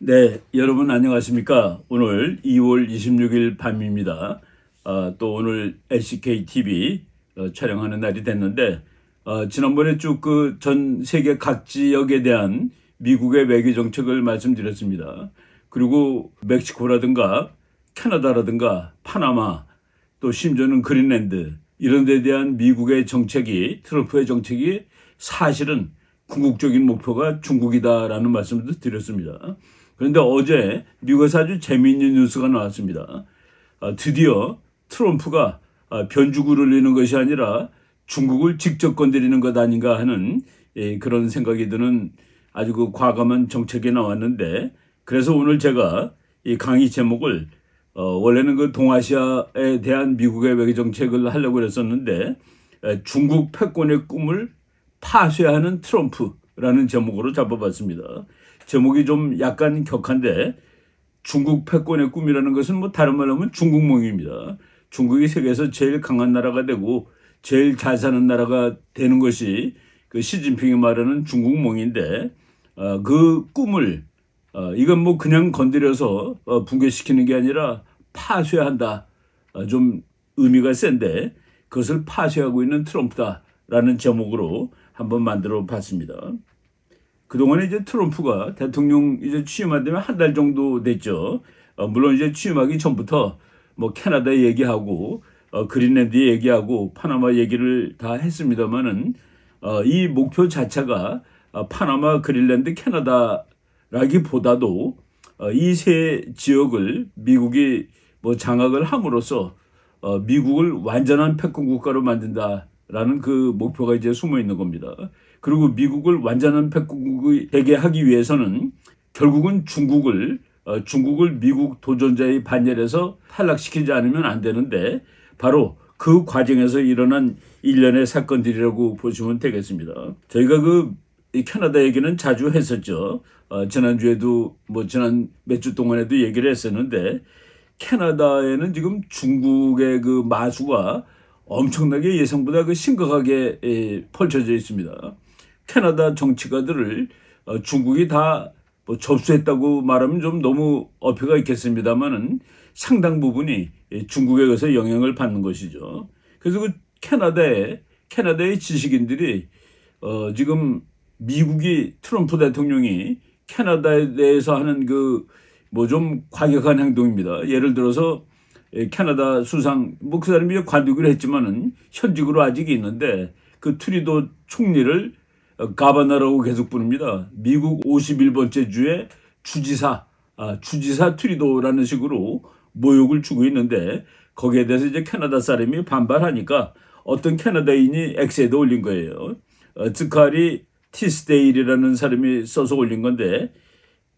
네, 여러분 안녕하십니까? 오늘 2월 26일 밤입니다. 또 오늘 LCK TV 촬영하는 날이 됐는데 지난번에 쭉 그 전 세계 각 지역에 대한 미국의 외교 정책을 말씀드렸습니다. 그리고 멕시코라든가 캐나다라든가 파나마 또 심지어는 그린랜드 이런 데 대한 미국의 정책이 트럼프의 정책이 사실은 궁극적인 목표가 중국이다라는 말씀도 드렸습니다. 그런데 어제 미국에서 아주 재미있는 뉴스가 나왔습니다. 드디어 트럼프가 변죽을 올리는 것이 아니라 중국을 직접 건드리는 것 아닌가 하는 그런 생각이 드는 아주 그 과감한 정책이 나왔는데, 그래서 오늘 제가 이 강의 제목을 원래는 그 동아시아에 대한 미국의 외교 정책을 하려고 했었는데 중국 패권의 꿈을 파쇄하는 트럼프라는 제목으로 잡아봤습니다. 제목이 좀 약간 격한데 중국 패권의 꿈이라는 것은 뭐 다른 말로 하면 중국몽입니다. 중국이 세계에서 제일 강한 나라가 되고 제일 잘 사는 나라가 되는 것이 그 시진핑이 말하는 중국몽인데 그 꿈을 이건 뭐 그냥 건드려서 붕괴시키는 게 아니라 파쇄한다. 좀 의미가 센데 그것을 파쇄하고 있는 트럼프다라는 제목으로 한번 만들어 봤습니다. 그동안에 이제 트럼프가 대통령 이제 취임한 다음에 한 달 정도 됐죠. 물론 이제 취임하기 전부터 뭐 캐나다 얘기하고 그린랜드 얘기하고 파나마 얘기를 다 했습니다만은 이 목표 자체가 파나마, 그린랜드, 캐나다라기보다도 이 세 지역을 미국이 뭐 장악을 함으로써 미국을 완전한 패권 국가로 만든다라는 그 목표가 이제 숨어 있는 겁니다. 그리고 미국을 완전한 패권국이 되게 하기 위해서는 결국은 중국을 미국 도전자의 반열에서 탈락시키지 않으면 안 되는데 바로 그 과정에서 일어난 일련의 사건들이라고 보시면 되겠습니다. 저희가 이 캐나다 얘기는 자주 했었죠. 지난주에도 지난 몇 주 동안에도 얘기를 했었는데 캐나다에는 지금 중국의 그 마수가 엄청나게 예상보다 그 심각하게 펼쳐져 있습니다. 캐나다 정치가들을 중국이 다 접수했다고 말하면 좀 너무 어폐가 있겠습니다만은 상당 부분이 중국에 의해서 영향을 받는 것이죠. 그래서 그 캐나다의 지식인들이 지금 미국이 트럼프 대통령이 캐나다에 대해서 하는 좀 과격한 행동입니다. 예를 들어서 캐나다 수상 그 사람이 관두기로 했지만은 현직으로 아직 있는데 그 트리도 총리를 가바나라고 계속 부릅니다. 미국 51번째 주의 주지사 트리도라는 식으로 모욕을 주고 있는데 거기에 대해서 이제 캐나다 사람이 반발하니까 어떤 캐나다인이 X에도 올린 거예요. 즈카리 티스데일이라는 사람이 써서 올린 건데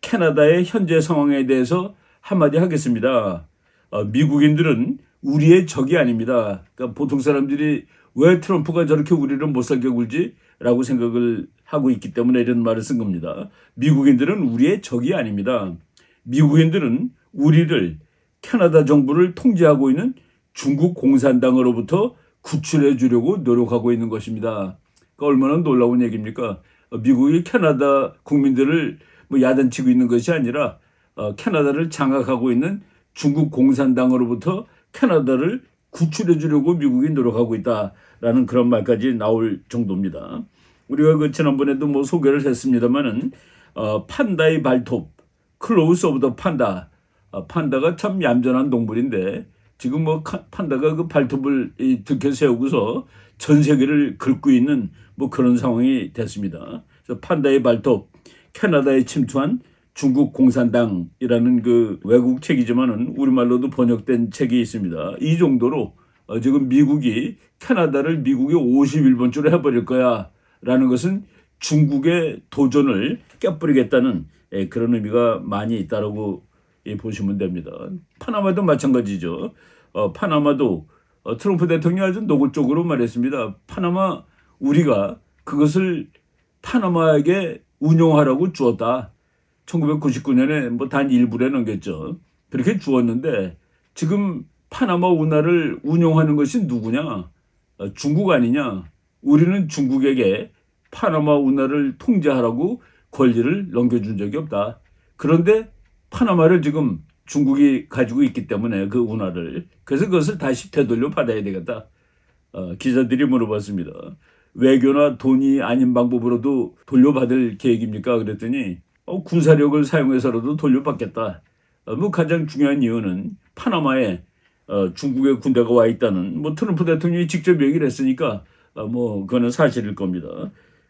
캐나다의 현재 상황에 대해서 한마디 하겠습니다. 미국인들은 우리의 적이 아닙니다. 그러니까 보통 사람들이 왜 트럼프가 저렇게 우리를 못 살게 굴지? 라고 생각을 하고 있기 때문에 이런 말을 쓴 겁니다. 미국인들은 우리의 적이 아닙니다. 미국인들은 우리를 캐나다 정부를 통제하고 있는 중국 공산당으로부터 구출해 주려고 노력하고 있는 것입니다. 그러니까 얼마나 놀라운 얘기입니까? 미국이 캐나다 국민들을 야단치고 있는 것이 아니라 캐나다를 장악하고 있는 중국 공산당으로부터 캐나다를 구출해 주려고 미국이 노력하고 있다라는 그런 말까지 나올 정도입니다. 우리가 지난번에도 소개를 했습니다만은 판다의 발톱, 클로우스 오브 더 판다. 판다가 참 얌전한 동물인데 지금 판다가 그 발톱을 들켜 세우고서 전 세계를 긁고 있는 그런 상황이 됐습니다. 그래서 판다의 발톱, 캐나다에 침투한 중국 공산당이라는 그 외국 책이지만은 우리말로도 번역된 책이 있습니다. 이 정도로 지금 미국이 캐나다를 미국의 51번째로 해버릴 거야라는 것은 중국의 도전을 깨버리겠다는 그런 의미가 많이 있다라고 보시면 됩니다. 파나마도 마찬가지죠. 파나마도 트럼프 대통령이 아주 노골적으로 말했습니다. 파나마 우리가 그것을 파나마에게 운용하라고 주었다. 1999년에 단 1불에 넘겼죠. 그렇게 주었는데 지금 파나마 운하를 운용하는 것이 누구냐? 중국 아니냐? 우리는 중국에게 파나마 운하를 통제하라고 권리를 넘겨준 적이 없다. 그런데 파나마를 지금 중국이 가지고 있기 때문에 그 운하를. 그래서 그것을 다시 되돌려 받아야 되겠다. 기자들이 물어봤습니다. 외교나 돈이 아닌 방법으로도 돌려받을 계획입니까? 그랬더니 군사력을 사용해서라도 돌려받겠다. 뭐 가장 중요한 이유는 파나마에 중국의 군대가 와 있다는 뭐 트럼프 대통령이 직접 얘기를 했으니까 뭐 그거는 사실일 겁니다.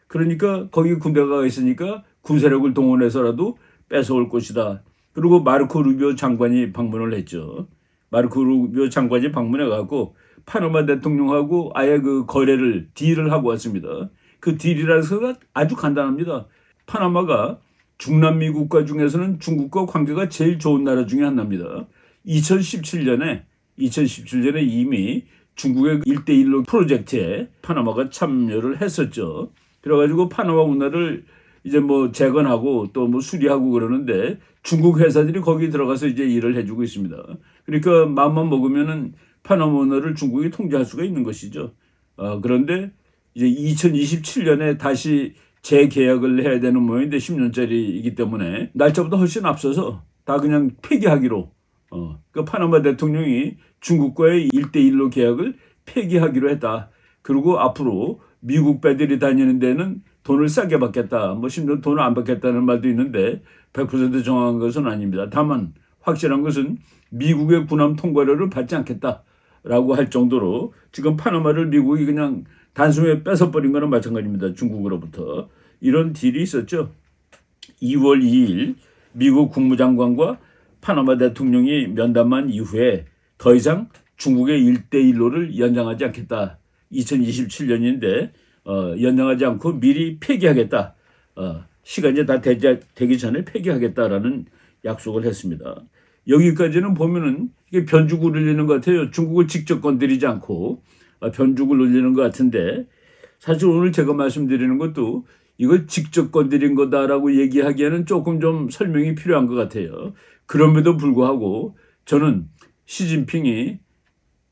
그러니까 거기 군대가 와 있으니까 군사력을 동원해서라도 뺏어올 것이다. 그리고 마르코 루비오 장관이 방문을 했죠. 마르코 루비오 장관이 방문해 갖고 파나마 대통령하고 아예 그 거래를 딜을 하고 왔습니다. 그 딜이라는 것은 아주 간단합니다. 파나마가 중남미 국가 중에서는 중국과 관계가 제일 좋은 나라 중에 하나입니다. 2017년에 이미 중국의 1대1로 프로젝트에 파나마가 참여를 했었죠. 그래가지고 파나마 운하를 이제 뭐 재건하고 또 뭐 수리하고 그러는데 중국 회사들이 거기 들어가서 이제 일을 해주고 있습니다. 그러니까 마음만 먹으면은 파나마 운하를 중국이 통제할 수가 있는 것이죠. 그런데 이제 2027년에 다시 재계약을 해야 되는 모양인데 10년짜리이기 때문에 날짜보다 훨씬 앞서서 다 그냥 폐기하기로 그 파나마 대통령이 중국과의 1대1로 계약을 폐기하기로 했다. 그리고 앞으로 미국 배들이 다니는 데는 돈을 싸게 받겠다. 뭐 심지어 돈을 안 받겠다는 말도 있는데 100% 정확한 것은 아닙니다. 다만 확실한 것은 미국의 군함 통과료를 받지 않겠다라고 할 정도로 지금 파나마를 미국이 그냥 단숨에 뺏어버린 거나 마찬가지입니다. 중국으로부터. 이런 딜이 있었죠. 2월 2일 미국 국무장관과 파나마 대통령이 면담한 이후에 더 이상 중국의 1대1로를 연장하지 않겠다. 2027년인데 연장하지 않고 미리 폐기하겠다. 시간이 다 되기 전에 폐기하겠다라는 약속을 했습니다. 여기까지는 보면은 이게 변죽을 울리는 것 같아요. 중국을 직접 건드리지 않고 변죽을 울리는 것 같은데 사실 오늘 제가 말씀드리는 것도 이걸 직접 건드린 거다라고 얘기하기에는 조금 좀 설명이 필요한 것 같아요. 그럼에도 불구하고 저는 시진핑이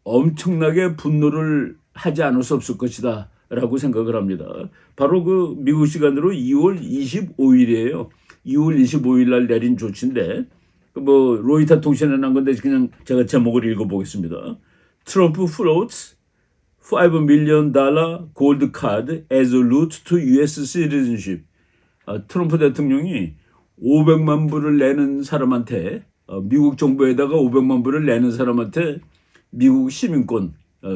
엄청나게 분노를 하지 않을 수 없을 것이다 라고 생각을 합니다. 바로 그 미국 시간으로 2월 25일이에요. 2월 25일 날 내린 조치인데 뭐 로이터 통신에 난 건데 그냥 제가 제목을 읽어보겠습니다. 트럼프 floats $5 million gold card as a route to US citizenship. 트럼프 대통령이 500만 불을 내는 사람한테 미국 정부에다가 500만 불을 내는 사람한테 미국 시민권,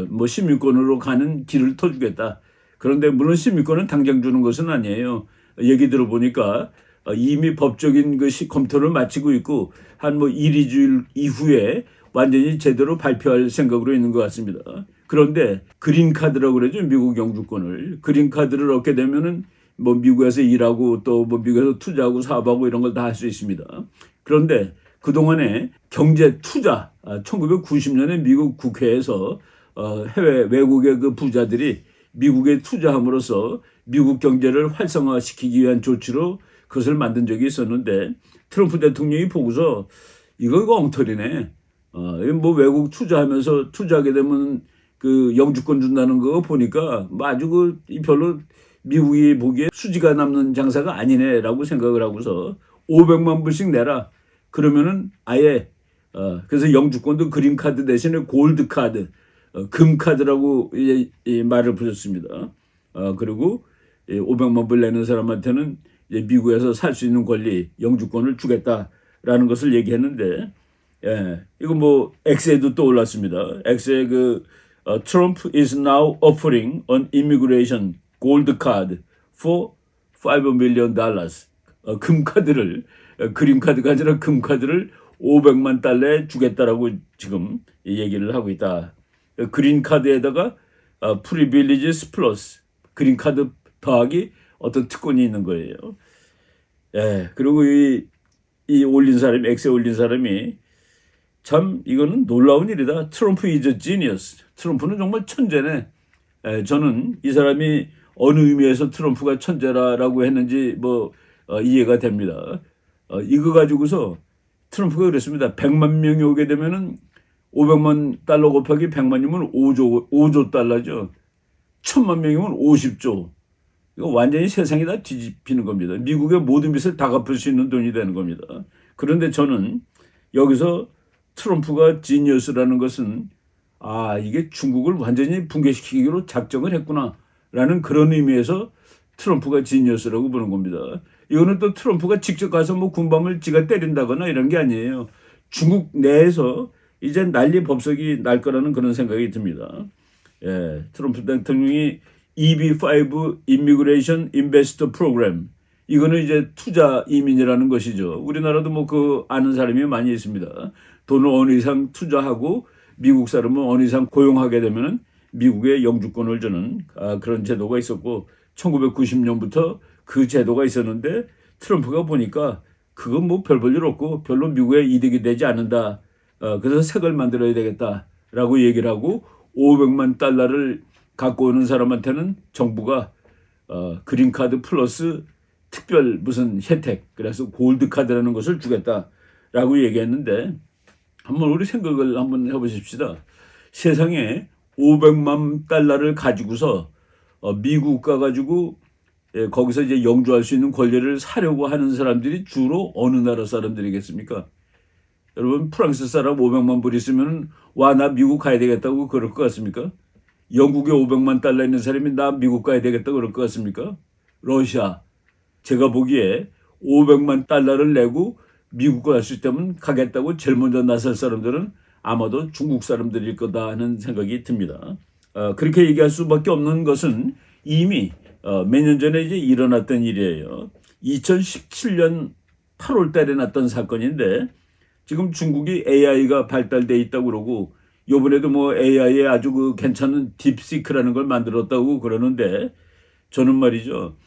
뭐 시민권으로 가는 길을 터주겠다. 그런데 물론 시민권은 당장 주는 것은 아니에요. 얘기 들어보니까 이미 법적인 것이 검토를 마치고 있고 한 뭐 1, 2주일 이후에 완전히 제대로 발표할 생각으로 있는 것 같습니다. 그런데 그린카드라고 그러죠. 미국 영주권을. 그린카드를 얻게 되면은 뭐 미국에서 일하고 또 뭐 미국에서 투자하고 사업하고 이런 걸 다 할 수 있습니다. 그런데 그동안에 경제 투자, 1990년에 미국 국회에서 해외 외국의 그 부자들이 미국에 투자함으로써 미국 경제를 활성화시키기 위한 조치로 그것을 만든 적이 있었는데 트럼프 대통령이 보고서 이거 엉터리네. 뭐 외국 투자하면서 투자하게 되면 그 영주권 준다는 거 보니까 뭐 아주 그 별로 미국이 보기에 수지가 남는 장사가 아니네라고 생각을 하고서 500만 불씩 내라. 그러면은 아예 그래서 영주권도 그린카드 대신에 골드카드, 금카드라고 이 말을 붙였습니다. 그리고 500만 불 내는 사람한테는 이제 미국에서 살 수 있는 권리, 영주권을 주겠다라는 것을 얘기했는데, 이거 뭐 X에도 또 올랐습니다. X에 그 Trump is now offering an immigration gold card for $5 million. 금카드를 그린카드가 아니라 금카드를 500만 달러에 주겠다라고 지금 얘기를 하고 있다. 그린카드에다가 프리빌리지스 플러스 그린카드 더하기 어떤 특권이 있는 거예요. 그리고 이 올린 사람이 X에 올린 사람이 참 이거는 놀라운 일이다. 트럼프 is a genius. 트럼프는 정말 천재네. 저는 이 사람이 어느 의미에서 트럼프가 천재라고 했는지 뭐 이해가 됩니다. 이거 가지고서 트럼프가 그랬습니다. 100만 명이 오게 되면은 500만 달러 곱하기 100만이면 5조 달러죠. 1000만 명이면 50조. 이거 완전히 세상이 다 뒤집히는 겁니다. 미국의 모든 빚을 다 갚을 수 있는 돈이 되는 겁니다. 그런데 저는 여기서 트럼프가 지니어스라는 것은 이게 중국을 완전히 붕괴시키기로 작정을 했구나라는 그런 의미에서 트럼프가 지니어스라고 보는 겁니다. 이거는 또 트럼프가 직접 가서 뭐 군밤을 지가 때린다거나 이런 게 아니에요. 중국 내에서 이제 난리 법석이 날 거라는 그런 생각이 듭니다. 예, 트럼프 대통령이 EB5 Immigration Investor Program, 이거는 이제 투자 이민이라는 것이죠. 우리나라도 뭐 그 아는 사람이 많이 있습니다. 돈을 어느 이상 투자하고 미국 사람은 어느 이상 고용하게 되면은 미국의 영주권을 주는 그런 제도가 있었고 1990년부터 그 제도가 있었는데 트럼프가 보니까 그건 뭐 별 볼 일 없고 별로 미국에 이득이 되지 않는다. 그래서 색을 만들어야 되겠다라고 얘기를 하고 500만 달러를 갖고 오는 사람한테는 정부가 그린카드 플러스 특별 무슨 혜택, 그래서 골드카드라는 것을 주겠다라고 얘기했는데 한번 우리 생각을 한번 해보십시다. 세상에 500만 달러를 가지고서 미국 가가지고 거기서 이제 영주할 수 있는 권리를 사려고 하는 사람들이 주로 어느 나라 사람들이겠습니까? 여러분 프랑스 사람 500만 불 있으면 와 나 미국 가야 되겠다고 그럴 것 같습니까? 영국에 500만 달러 있는 사람이 나 미국 가야 되겠다고 그럴 것 같습니까? 러시아, 제가 보기에 500만 달러를 내고 미국 갈 수 있다면 가겠다고 제일 먼저 나설 사람들은 아마도 중국 사람들일 거다 하는 생각이 듭니다. 그렇게 얘기할 수밖에 없는 것은 이미 몇 년 전에 이제 일어났던 일이에요. 2017년 8월 달에 났던 사건인데 지금 중국이 AI가 발달돼 있다고 그러고 요번에도 뭐 AI에 아주 그 괜찮은 딥시크라는 걸 만들었다고 그러는데 저는 말이죠.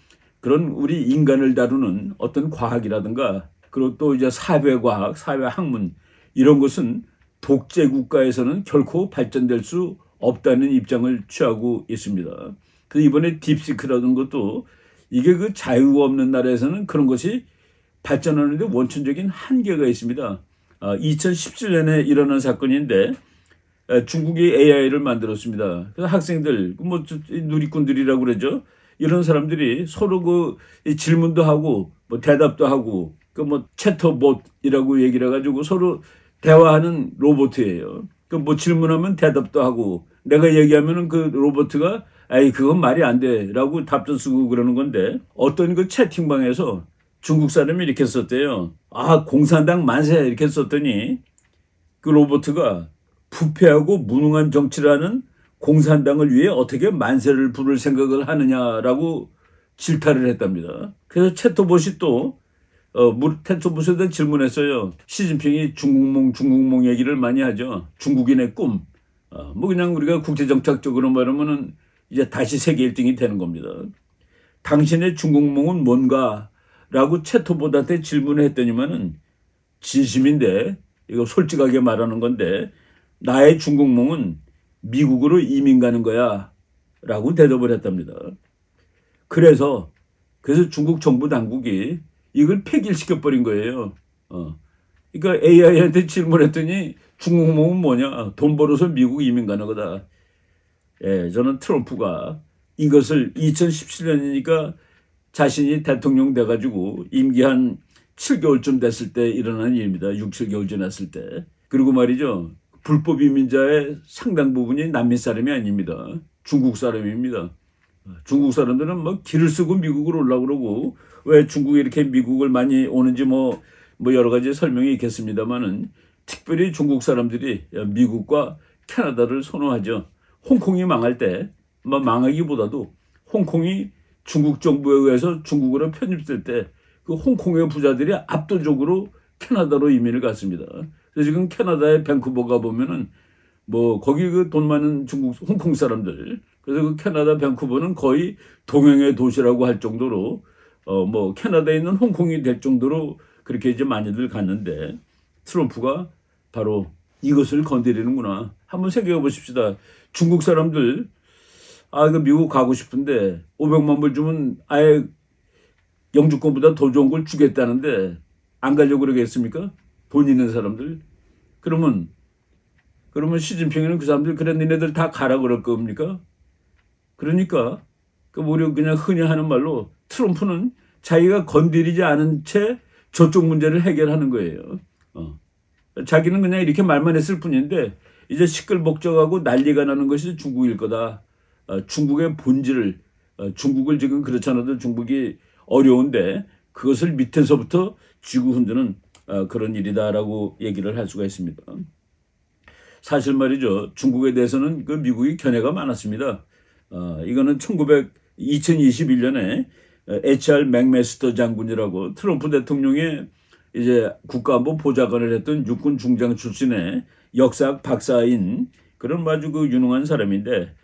그런 우리 인간을 다루는 어떤 과학이라든가 그리고 또 이제 사회과학, 사회학문 이런 것은 독재 국가에서는 결코 발전될 수 없다는 입장을 취하고 있습니다. 그래서 이번에 딥시크라는 것도 이게 그 자유가 없는 나라에서는 그런 것이 발전하는데 원천적인 한계가 있습니다. 2017년에 일어난 사건인데 중국이 AI를 만들었습니다. 그래서 학생들, 뭐 누리꾼들이라고 그러죠. 이런 사람들이 서로 그 질문도 하고 뭐 대답도 하고 그 뭐 채터봇이라고 얘기를 해가지고 서로 대화하는 로봇이에요. 그 뭐 질문하면 대답도 하고 내가 얘기하면은 그 로봇가 그건 말이 안 돼라고 답도 쓰고 그러는 건데 어떤 그 채팅방에서 중국 사람이 이렇게 썼대요. 공산당 만세 이렇게 썼더니 그 로봇가 부패하고 무능한 정치를 하는 공산당을 위해 어떻게 만세를 부를 생각을 하느냐라고 질타를 했답니다. 그래서 채터봇이 또 채터봇에 대한 질문했어요. 시진핑이 중국몽 얘기를 많이 하죠. 중국인의 꿈. 뭐 그냥 우리가 국제정책적으로 말하면은 이제 다시 세계 1등이 되는 겁니다. 당신의 중국몽은 뭔가? 라고 채터봇한테 질문을 했더니만은 진심인데 이거 솔직하게 말하는 건데 나의 중국몽은 미국으로 이민 가는 거야 라고 대답을 했답니다. 그래서 중국 정부 당국이 이걸 폐기시켜버린 거예요. 그러니까 AI한테 질문했더니 중국몽은 뭐냐? 돈 벌어서 미국 이민 가는 거다. 저는 트럼프가 이것을 2017년이니까 자신이 대통령 돼가지고 임기 한 7개월쯤 됐을 때 일어난 일입니다. 6, 7개월 지났을 때. 그리고 말이죠. 불법 이민자의 상당 부분이 남미 사람이 아닙니다. 중국 사람입니다. 중국 사람들은 뭐 길을 쓰고 미국으로 오려고 그러고 왜 중국에 이렇게 미국을 많이 오는지 뭐 여러 가지 설명이 있겠습니다만은 특별히 중국 사람들이 미국과 캐나다를 선호하죠. 홍콩이 망할 때 망하기보다도 홍콩이 중국 정부에 의해서 중국으로 편입될 때 그 홍콩의 부자들이 압도적으로 캐나다로 이민을 갔습니다. 그래서 지금 캐나다의 밴쿠버 가보면은 뭐 거기 그 돈 많은 홍콩 사람들, 그래서 그 캐나다 밴쿠버는 거의 동양의 도시라고 할 정도로 뭐 캐나다에 있는 홍콩이 될 정도로 그렇게 이제 많이들 갔는데 트럼프가 바로 이것을 건드리는구나. 한번 생각해 보십시다. 중국 사람들 그 미국 가고 싶은데 500만 불 주면 아예 영주권보다 더 좋은 걸 주겠다는데 안 가려고 그러겠습니까? 돈 있는 사람들. 그러면 시진핑은 그 사람들 그래 니네들 다 가라 그럴 겁니까? 그러니까 우리 그냥 흔히 하는 말로 트럼프는 자기가 건드리지 않은 채 저쪽 문제를 해결하는 거예요. 자기는 그냥 이렇게 말만 했을 뿐인데 이제 시끌벅적하고 난리가 나는 것이 중국일 거다. 중국의 본질을 중국을 지금 그렇지 않아도 중국이 어려운데 그것을 밑에서부터 쥐고 흔드는 그런 일이다라고 얘기를 할 수가 있습니다. 사실 말이죠. 중국에 대해서는 그 미국이 견해가 많았습니다. 이거는 2021년에 HR 맥메스터 장군이라고 트럼프 대통령의 이제 국가안보 보좌관을 했던 육군 중장 출신의 역사학 박사인 그런 아주 그 유능한 사람인데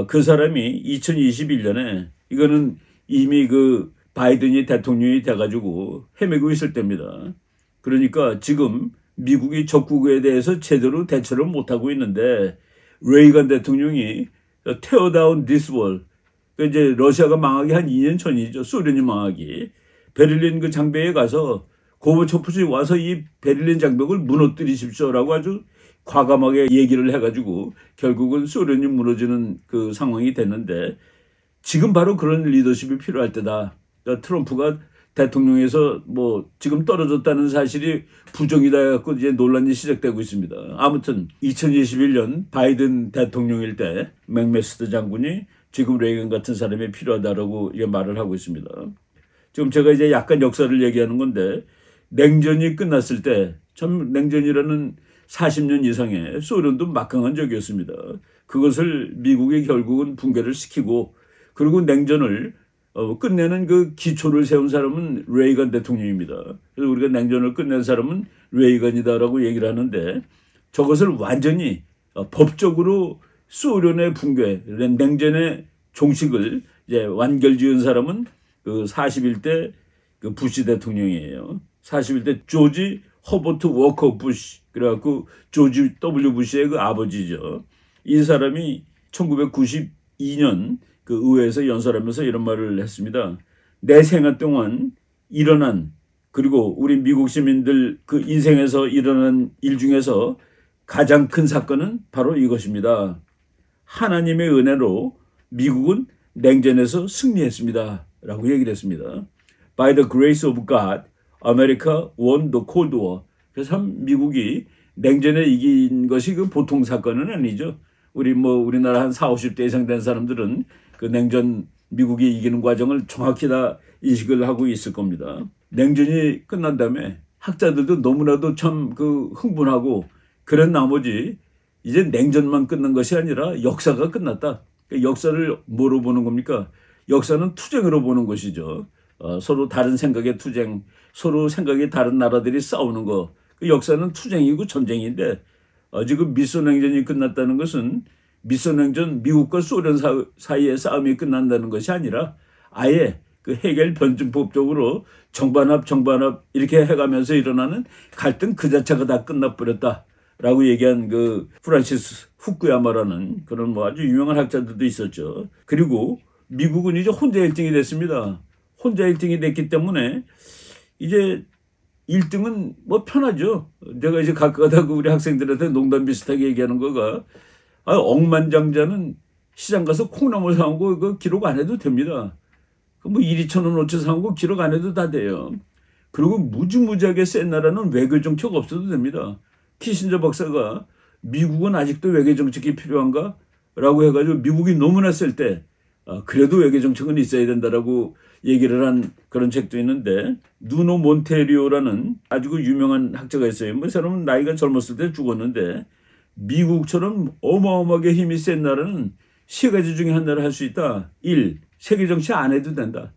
그 사람이 2021년에 이거는 이미 그 바이든이 대통령이 돼가지고 헤매고 있을 때입니다. 그러니까 지금 미국이 적국에 대해서 제대로 대처를 못하고 있는데 레이건 대통령이 tear down this wall. 그러니까 이제 러시아가 망하기 한 2년 전이죠. 소련이 망하기. 베를린 그 장벽에 가서 고버초프씨 와서 이 베를린 장벽을 무너뜨리십시오라고 아주 과감하게 얘기를 해가지고 결국은 소련이 무너지는 그 상황이 됐는데 지금 바로 그런 리더십이 필요할 때다. 그러니까 트럼프가 대통령에서 뭐 지금 떨어졌다는 사실이 부정이다 해갖고 이제 논란이 시작되고 있습니다. 아무튼 2021년 바이든 대통령일 때 맥메스터 장군이 지금 레이건 같은 사람이 필요하다라고 이게 말을 하고 있습니다. 지금 제가 이제 약간 역사를 얘기하는 건데 냉전이 끝났을 때 참 냉전이라는 40년 이상의 소련도 막강한 적이었습니다. 그것을 미국이 결국은 붕괴를 시키고 그리고 냉전을 끝내는 그 기초를 세운 사람은 레이건 대통령입니다. 그래서 우리가 냉전을 끝낸 사람은 레이건이다라고 얘기를 하는데 저것을 완전히 법적으로 소련의 붕괴, 냉전의 종식을 이제 완결지은 사람은 그 41대 그 부시 대통령이에요. 41대 조지 허버트 워커 부시, 그래갖고 조지 W 부시의 그 아버지죠. 이 사람이 1992년 그 의회에서 연설하면서 이런 말을 했습니다. 내 생애 동안 일어난 그리고 우리 미국 시민들 그 인생에서 일어난 일 중에서 가장 큰 사건은 바로 이것입니다. 하나님의 은혜로 미국은 냉전에서 승리했습니다. 라고 얘기를 했습니다. By the grace of God, America won the Cold War. 그래서 참 미국이 냉전에 이긴 것이 그 보통 사건은 아니죠. 우리나라 한 40, 50대 이상 된 사람들은 그 냉전 미국이 이기는 과정을 정확히 다 인식을 하고 있을 겁니다. 냉전이 끝난 다음에 학자들도 너무나도 참 그 흥분하고 그런 나머지 이제 냉전만 끝난 것이 아니라 역사가 끝났다. 역사를 뭐로 보는 겁니까? 역사는 투쟁으로 보는 것이죠. 서로 다른 생각의 투쟁, 서로 생각이 다른 나라들이 싸우는 거. 그 역사는 투쟁이고 전쟁인데 지금 미소냉전이 끝났다는 것은 미소냉전 미국과 소련 사이의 싸움이 끝난다는 것이 아니라 아예 그 해겔 변증법적으로 정반합 이렇게 해가면서 일어나는 갈등 그 자체가 다 끝나버렸다라고 얘기한 그 프란시스 후쿠야마라는 그런 뭐 아주 유명한 학자들도 있었죠. 그리고 미국은 이제 혼자 1등이 됐습니다. 혼자 1등이 됐기 때문에 이제 1등은 뭐 편하죠. 내가 이제 가끔가다 우리 학생들한테 농담 비슷하게 얘기하는 거가 억만장자는 시장 가서 콩나물 사오고 그 기록 안 해도 됩니다. 뭐 1,2,000원 5천 사오고 기록 안 해도 다 돼요. 그리고 무지무지하게 센 나라는 외교 정책 없어도 됩니다. 키신저 박사가 미국은 아직도 외교 정책이 필요한가? 라고 해가지고 미국이 너무나 셀 때 그래도 외교 정책은 있어야 된다라고 얘기를 한 그런 책도 있는데 누노 몬테리오라는 아주 유명한 학자가 있어요. 뭐 사람은 나이가 젊었을 때 죽었는데 미국처럼 어마어마하게 힘이 센 나라는 세 가지 중에 하나를 할 수 있다. 1. 세계 정치 안 해도 된다.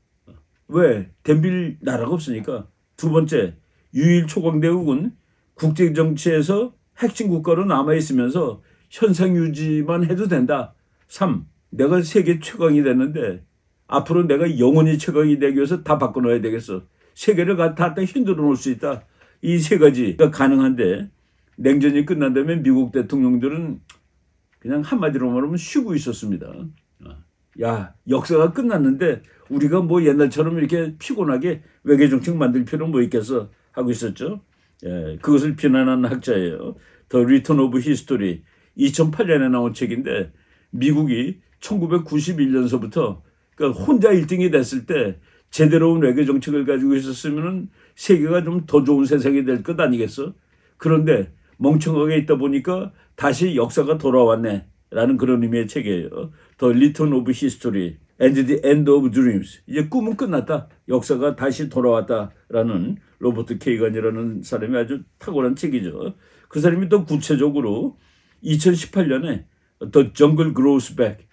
왜? 덤빌 나라가 없으니까. 두 번째, 유일 초강대국은 국제 정치에서 핵심 국가로 남아있으면서 현상 유지만 해도 된다. 3. 내가 세계 최강이 됐는데 앞으로 내가 영원히 최강이 되기 위해서 다 바꿔놔야 되겠어. 세계를 다 흔들어 놓을 수 있다. 이 세 가지가 가능한데 냉전이 끝난 다음에 미국 대통령들은 그냥 한마디로 말하면 쉬고 있었습니다. 야, 역사가 끝났는데 우리가 뭐 옛날처럼 이렇게 피곤하게 외교정책 만들 필요는 뭐 있겠어 하고 있었죠. 예, 그것을 비난한 학자예요. The Return of History 2008년에 나온 책인데 미국이 1991년서부터 그러니까 혼자 1등이 됐을 때 제대로 온 외교 정책을 가지고 있었으면은 세계가 좀 더 좋은 세상이 될 것 아니겠어? 그런데 멍청하게 있다 보니까 다시 역사가 돌아왔네라는 그런 의미의 책이에요. The Return of History and the End of Dreams. 이제 꿈은 끝났다. 역사가 다시 돌아왔다라는 로버트 케이건이라는 사람이 아주 탁월한 책이죠. 그 사람이 또 구체적으로 2018년에 The Jungle Grows Back.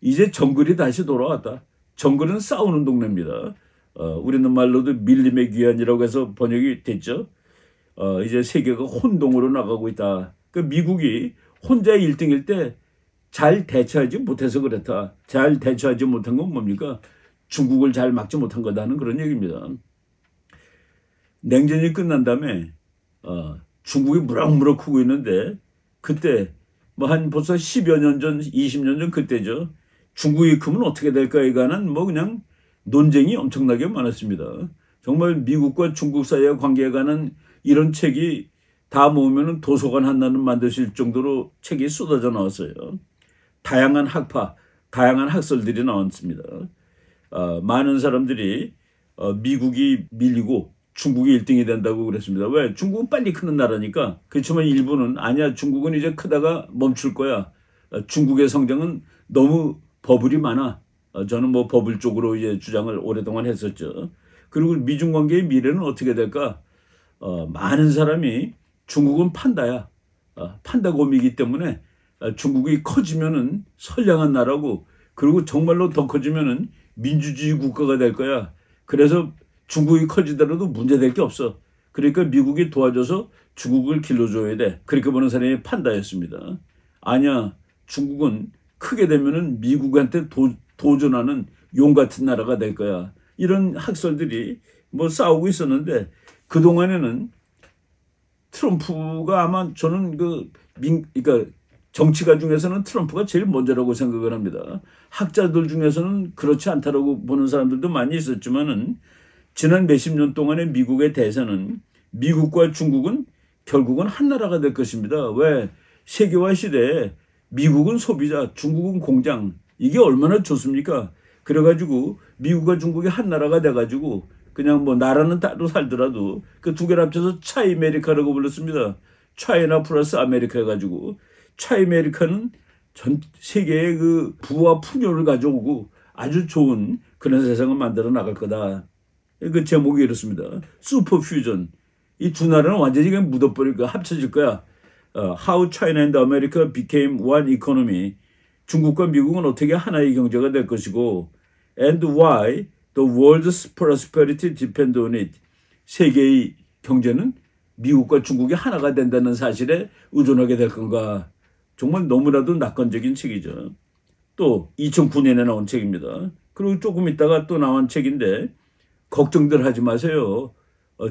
이제 정글이 다시 돌아왔다. 정글은 싸우는 동네입니다. 우리는 말로도 밀림의 귀환이라고 해서 번역이 됐죠. 이제 세계가 혼동으로 나가고 있다. 그 미국이 혼자 1등일 때 잘 대처하지 못해서 그렇다. 잘 대처하지 못한 건 뭡니까? 중국을 잘 막지 못한 거다는 그런 얘기입니다. 냉전이 끝난 다음에 중국이 무럭무럭 크고 있는데 그때 뭐 한 벌써 10여 년 전, 20년 전 그때죠. 중국이 크면 어떻게 될까에 관한 뭐 그냥 논쟁이 엄청나게 많았습니다. 정말 미국과 중국 사이의 관계에 관한 이런 책이 다 모으면 도서관 하나는 만드실 정도로 책이 쏟아져 나왔어요. 다양한 학파, 다양한 학설들이 나왔습니다. 많은 사람들이 미국이 밀리고 중국이 1등이 된다고 그랬습니다. 왜? 중국은 빨리 크는 나라니까. 그렇지만 일부는 아니야, 중국은 이제 크다가 멈출 거야. 중국의 성장은 너무 버블이 많아. 저는 뭐 버블 쪽으로 이제 주장을 오랫동안 했었죠. 그리고 미중 관계의 미래는 어떻게 될까? 많은 사람이 중국은 판다야. 판다곰이기 때문에 중국이 커지면은 선량한 나라고, 그리고 정말로 더 커지면은 민주주의 국가가 될 거야. 그래서 중국이 커지더라도 문제될 게 없어. 그러니까 미국이 도와줘서 중국을 길러줘야 돼. 그렇게 보는 사람이 판다였습니다. 아니야, 중국은 크게 되면은 미국한테 도전하는 용 같은 나라가 될 거야. 이런 학설들이 뭐 싸우고 있었는데, 그동안에는 트럼프가 아마 저는 그러니까 정치가 중에서는 트럼프가 제일 먼저라고 생각을 합니다. 학자들 중에서는 그렇지 않다라고 보는 사람들도 많이 있었지만은 지난 몇십 년 동안의 미국의 대세는 미국과 중국은 결국은 한 나라가 될 것입니다. 왜? 세계화 시대에 미국은 소비자, 중국은 공장. 이게 얼마나 좋습니까? 그래가지고 미국과 중국이 한 나라가 돼가지고 그냥 뭐 나라는 따로 살더라도 그 두 개를 합쳐서 차이메리카라고 불렀습니다. 차이나 플러스 아메리카 해가지고 차이메리카는 전 세계의 그 부와 풍요를 가져오고 아주 좋은 그런 세상을 만들어 나갈 거다. 그 제목이 이렇습니다. 슈퍼 퓨전. 이 두 나라는 완전히 그냥 묻어버릴 거야. 합쳐질 거야. How China and America became one economy. 중국과 미국은 어떻게 하나의 경제가 될 것이고, and why the world's prosperity depend on it. 세계의 경제는 미국과 중국이 하나가 된다는 사실에 의존하게 될 건가. 정말 너무나도 낙관적인 책이죠. 또 2009년에 나온 책입니다. 그리고 조금 있다가 또 나온 책인데, 걱정들 하지 마세요.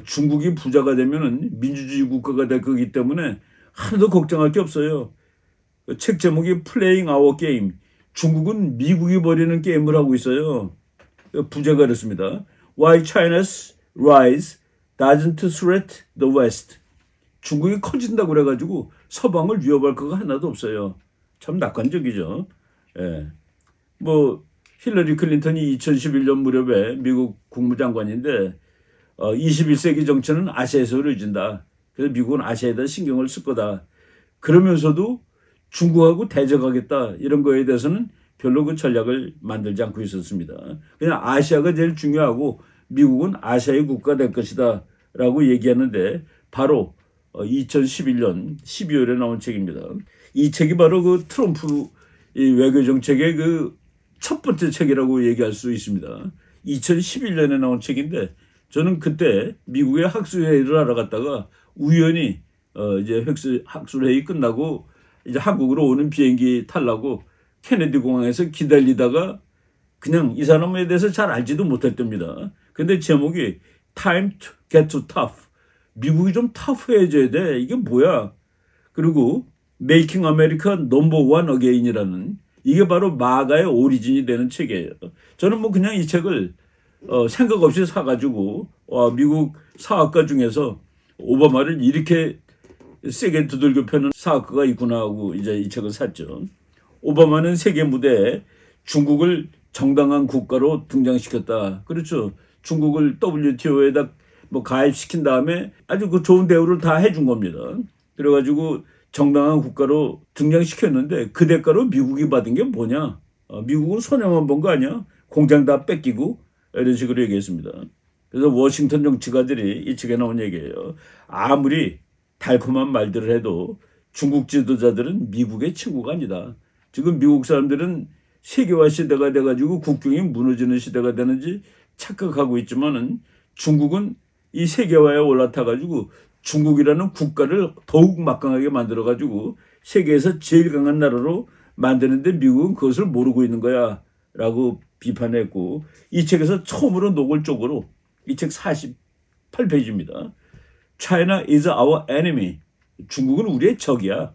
중국이 부자가 되면은 민주주의 국가가 될 거기 때문에 하나도 걱정할 게 없어요. 책 제목이 Playing Our Game. 중국은 미국이 벌이는 게임을 하고 있어요. 부제가 그렇습니다. Why China's rise doesn't threat the West. 중국이 커진다고 그래가지고 서방을 위협할 거가 하나도 없어요. 참 낙관적이죠. 예. 뭐 힐러리 클린턴이 2011년 무렵에 미국 국무장관인데 21세기 정치는 아시아에서 이루어진다. 그래서 미국은 아시아에다 신경을 쓸 거다. 그러면서도 중국하고 대적하겠다 이런 거에 대해서는 별로 그 전략을 만들지 않고 있었습니다. 그냥 아시아가 제일 중요하고 미국은 아시아의 국가가 될 것이다 라고 얘기하는데 바로 2011년 12월에 나온 책입니다. 이 책이 바로 그 트럼프 이 외교 정책의 그 첫 번째 책이라고 얘기할 수 있습니다. 2011년에 나온 책인데 저는 그때 미국의 학술회의를 하러 갔다가 우연히 이제 학술회의 끝나고 이제 한국으로 오는 비행기 타려고 케네디 공항에서 기다리다가 그냥 이 사람에 대해서 잘 알지도 못했답니다. 근데 제목이 Time to get to tough. 미국이 좀 터프해져야 돼. 이게 뭐야? 그리고 Making America Number One Again이라는 이게 바로 마가의 오리진이 되는 책이에요. 저는 뭐 그냥 이 책을 생각 없이 사가지고 미국 사학과 중에서 오바마를 이렇게 세게 두들겨 패는 사학과가 있구나 하고 이제 이 책을 샀죠. 오바마는 세계 무대에 중국을 정당한 국가로 등장시켰다. 그렇죠. 중국을 WTO에다 뭐 가입시킨 다음에 아주 그 좋은 대우를 다 해준 겁니다. 그래가지고 정당한 국가로 등장시켰는데 그 대가로 미국이 받은 게 뭐냐? 미국은 손해만 본 거 아니야? 공장 다 뺏기고 이런 식으로 얘기했습니다. 그래서 워싱턴 정치가들이 이 책에 나온 얘기예요. 아무리 달콤한 말들을 해도 중국 지도자들은 미국의 친구가 아니다. 지금 미국 사람들은 세계화 시대가 돼가지고 국경이 무너지는 시대가 되는지 착각하고 있지만은 중국은 이 세계화에 올라타가지고 중국이라는 국가를 더욱 막강하게 만들어가지고 세계에서 제일 강한 나라로 만드는데 미국은 그것을 모르고 있는 거야 라고 비판했고, 이 책에서 처음으로 노골적으로 이 책 48페이지입니다. China is our enemy. 중국은 우리의 적이야.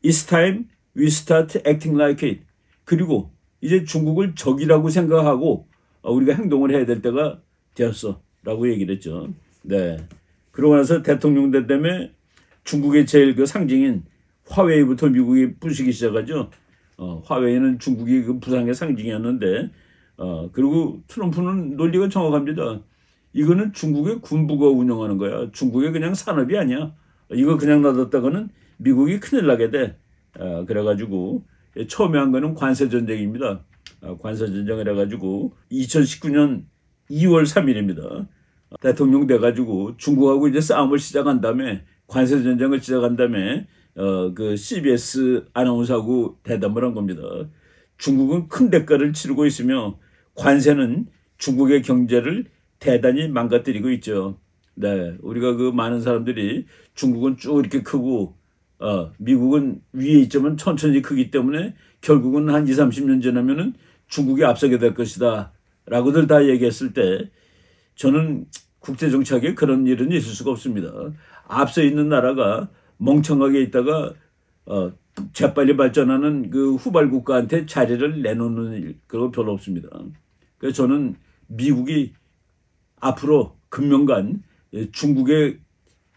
It's time we start acting like it. 그리고 이제 중국을 적이라고 생각하고 우리가 행동을 해야 될 때가 되었어 라고 얘기를 했죠. 네. 그러고 나서 대통령 된 다음에 중국의 제일 그 상징인 화웨이부터 미국이 부수기 시작하죠. 화웨이는 중국이 그 부상의 상징이었는데, 그리고 트럼프는 논리가 정확합니다. 이거는 중국의 군부가 운영하는 거야. 중국의 그냥 산업이 아니야. 이거 그냥 놔뒀다가는 미국이 큰일 나게 돼. 그래가지고 처음에 한 거는 관세 전쟁입니다. 관세 전쟁을 해가지고 2019년 2월 3일입니다. 대통령 돼가지고 중국하고 이제 싸움을 시작한 다음에, 관세 전쟁을 시작한 다음에 그 CBS 아나운서하고 대담을 한 겁니다. 중국은 큰 대가를 치르고 있으며 관세는 중국의 경제를 대단히 망가뜨리고 있죠. 네, 우리가 그 많은 사람들이 중국은 쭉 이렇게 크고 미국은 위에 있지만 천천히 크기 때문에 결국은 한 20, 30년 지나면은 중국이 앞서게 될 것이다 라고들 다 얘기했을 때, 저는 국제정치학에 그런 일은 있을 수가 없습니다. 앞서 있는 나라가 멍청하게 있다가 재빨리 발전하는 그 후발 국가한테 자리를 내놓는 일, 그거 별로 없습니다. 그래서 저는 미국이 앞으로 금년간 중국의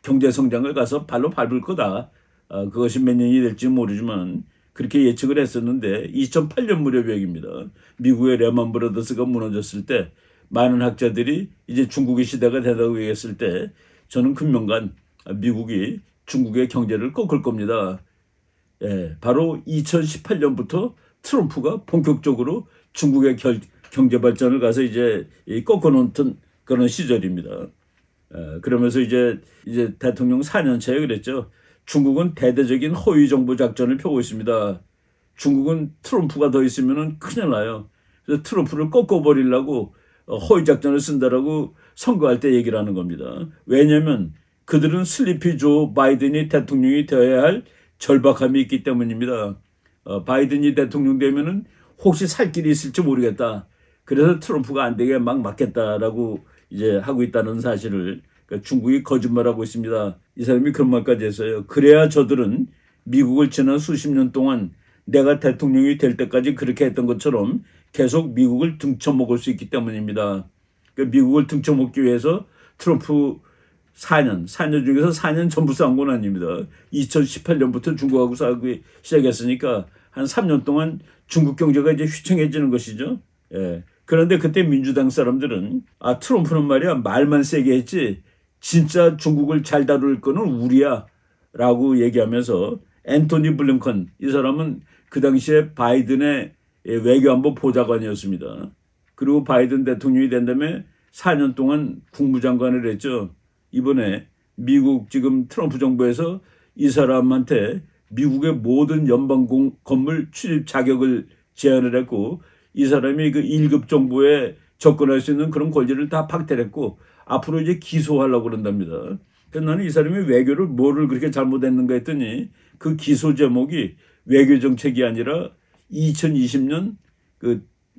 경제 성장을 가서 발로 밟을 거다. 그것이 몇 년이 될지 모르지만 그렇게 예측을 했었는데, 2008년 무렵 얘기입니다. 미국의 레만 브라더스가 무너졌을 때 많은 학자들이 이제 중국의 시대가 되다고 얘기했을 때, 저는 금년간 미국이 중국의 경제를 꺾을 겁니다. 예, 바로 2018년부터 트럼프가 본격적으로 중국의 경제 발전을 가서 이제 꺾어놓던 그런 시절입니다. 그러면서 이제 대통령 4년 차에 그랬죠. 중국은 대대적인 허위 정보 작전을 펴고 있습니다. 중국은 트럼프가 더 있으면 큰일 나요. 그래서 트럼프를 꺾어버리려고 허위 작전을 쓴다라고 선거할 때 얘기를 하는 겁니다. 왜냐하면 그들은 슬리피 조 바이든이 대통령이 되어야 할 절박함이 있기 때문입니다. 바이든이 대통령 되면은 혹시 살 길이 있을지 모르겠다. 그래서 트럼프가 안 되게 막 막겠다라고 이제 하고 있다는 사실을, 그러니까 중국이 거짓말하고 있습니다. 이 사람이 그런 말까지 했어요. 그래야 저들은 미국을 지난 수십 년 동안 내가 대통령이 될 때까지 그렇게 했던 것처럼 계속 미국을 등쳐먹을 수 있기 때문입니다. 그러니까 미국을 등쳐먹기 위해서 트럼프 4년 중에서 4년 전부 싸운 건 아닙니다. 2018년부터 중국하고 싸우기 시작했으니까 한 3년 동안 중국 경제가 이제 휘청해지는 것이죠. 예. 그런데 그때 민주당 사람들은 트럼프는 말이야 말만 세게 했지 진짜 중국을 잘 다룰 거는 우리야 라고 얘기하면서, 앤토니 블링컨, 이 사람은 그 당시에 바이든의 외교안보 보좌관이었습니다. 그리고 바이든 대통령이 된 다음에 4년 동안 국무장관을 했죠. 이번에 미국 지금 트럼프 정부에서 이 사람한테 미국의 모든 연방 건물 출입 자격을 제한을 했고, 이 사람이 그 1급 정부에 접근할 수 있는 그런 권리를 다 박탈을 했고 앞으로 이제 기소하려고 그런답니다. 그래서 나는 이 사람이 외교를 뭐를 그렇게 잘못했는가 했더니 그 기소 제목이 외교 정책이 아니라 2020년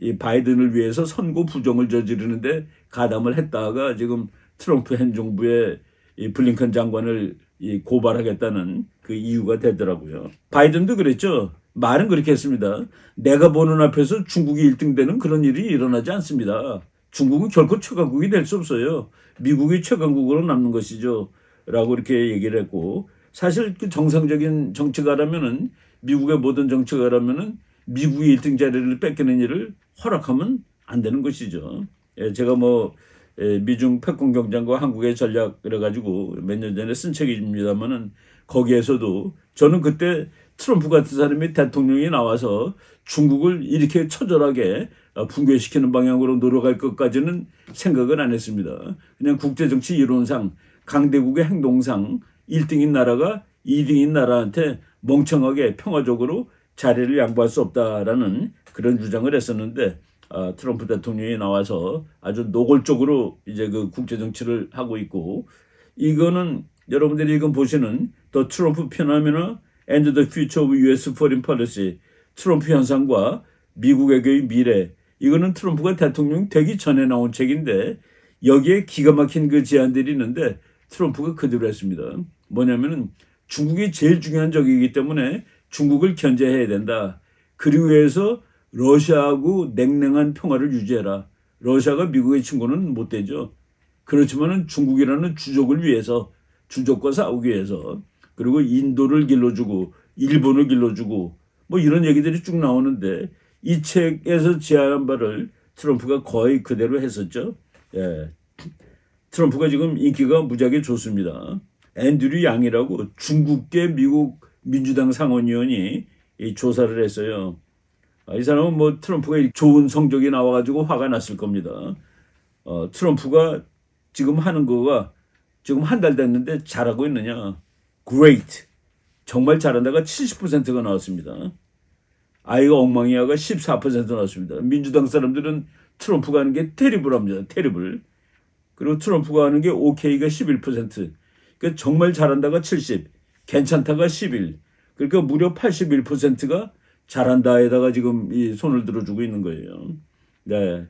이 바이든을 위해서 선거 부정을 저지르는데 가담을 했다가 지금 트럼프 행정부의 이 블링컨 장관을 고발하겠다는 그 이유가 되더라고요. 바이든도 그랬죠. 말은 그렇게 했습니다. 내가 보는 앞에서 중국이 1등 되는 그런 일이 일어나지 않습니다. 중국은 결코 최강국이 될 수 없어요. 미국이 최강국으로 남는 것이죠. 라고 이렇게 얘기를 했고, 사실 그 정상적인 정치가라면은, 미국의 모든 정치가라면은 미국이 1등 자리를 뺏기는 일을 허락하면 안 되는 것이죠. 예, 제가 뭐 미중 패권 경쟁과 한국의 전략 그래가지고 몇 년 전에 쓴 책입니다만은 거기에서도 저는 그때 트럼프 같은 사람이 대통령이 나와서 중국을 이렇게 처절하게 붕괴시키는 방향으로 노력할 것까지는 생각을 안 했습니다. 그냥 국제정치 이론상 강대국의 행동상 1등인 나라가 2등인 나라한테 멍청하게 평화적으로 자리를 양보할 수 없다라는 그런 주장을 했었는데 트럼프 대통령이 나와서 아주 노골적으로 이제 그 국제 정치를 하고 있고 이거는 여러분들이 지금 보시는 The Trump Phenomenon and the Future of U.S. Foreign Policy 트럼프 현상과 미국에게의 미래 이거는 트럼프가 대통령 되기 전에 나온 책인데 여기에 기가 막힌 그 제안들이 있는데 트럼프가 그대로 했습니다. 뭐냐면은 중국이 제일 중요한 적이기 때문에 중국을 견제해야 된다. 그리고 해서 러시아하고 냉랭한 평화를 유지해라. 러시아가 미국의 친구는 못 되죠. 그렇지만은 중국이라는 주족을 위해서 주족과 싸우기 위해서 그리고 인도를 길러주고 일본을 길러주고 뭐 이런 얘기들이 쭉 나오는데 이 책에서 제안한 바를 트럼프가 거의 그대로 했었죠. 예. 트럼프가 지금 인기가 무지하게 좋습니다. 앤드류 양이라고 중국계 미국 민주당 상원의원이 이 조사를 했어요. 이 사람은 뭐 트럼프가 좋은 성적이 나와가지고 화가 났을 겁니다. 트럼프가 지금 하는 거가 지금 한 달 됐는데 잘하고 있느냐? Great. 정말 잘한다가 70%가 나왔습니다. 아이가 엉망이야가 14% 나왔습니다. 민주당 사람들은 트럼프가 하는 게 테리블합니다. 테리블. 그리고 트럼프가 하는 게 OK가 11%. 그러니까 정말 잘한다가 70, 괜찮다가 11. 그러니까 무려 81%가 잘한다에다가 지금 이 손을 들어주고 있는 거예요. 네.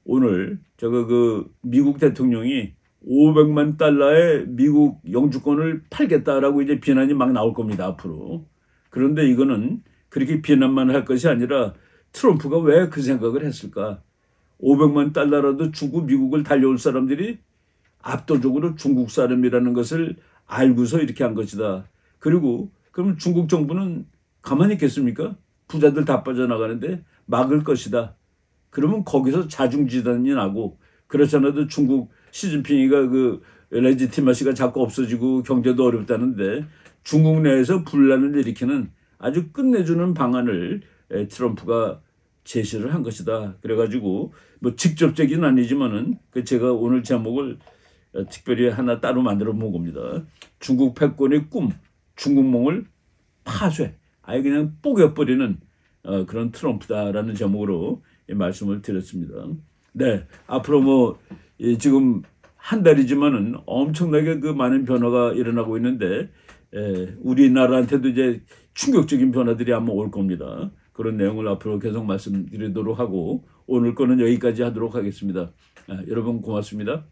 오늘 그 미국 대통령이 500만 달러의 미국 영주권을 팔겠다라고 이제 비난이 막 나올 겁니다, 앞으로. 그런데 이거는 그렇게 비난만 할 것이 아니라 트럼프가 왜 그 생각을 했을까? 500만 달러라도 주고 미국을 달려올 사람들이 압도적으로 중국 사람이라는 것을 알고서 이렇게 한 것이다. 그리고 그럼 중국 정부는 가만히 있겠습니까? 부자들 다 빠져나가는데 막을 것이다. 그러면 거기서 자중지단이 나고 그렇지 않아도 중국 시진핑이가 그 레지티마시가 자꾸 없어지고 경제도 어렵다는데 중국 내에서 분란을 일으키는 아주 끝내주는 방안을 트럼프가 제시를 한 것이다. 그래가지고 뭐 직접적인 아니지만은 제가 오늘 제목을 특별히 하나 따로 만들어 본 겁니다. 중국 패권의 꿈, 중국몽을 파쇄, 아예 그냥 뽀개버리는 그런 트럼프다라는 제목으로 말씀을 드렸습니다. 네, 앞으로 뭐 지금 한 달이지만은 엄청나게 그 많은 변화가 일어나고 있는데 우리나라한테도 이제 충격적인 변화들이 아마 올 겁니다. 그런 내용을 앞으로 계속 말씀드리도록 하고 오늘 거는 여기까지 하도록 하겠습니다. 여러분 고맙습니다.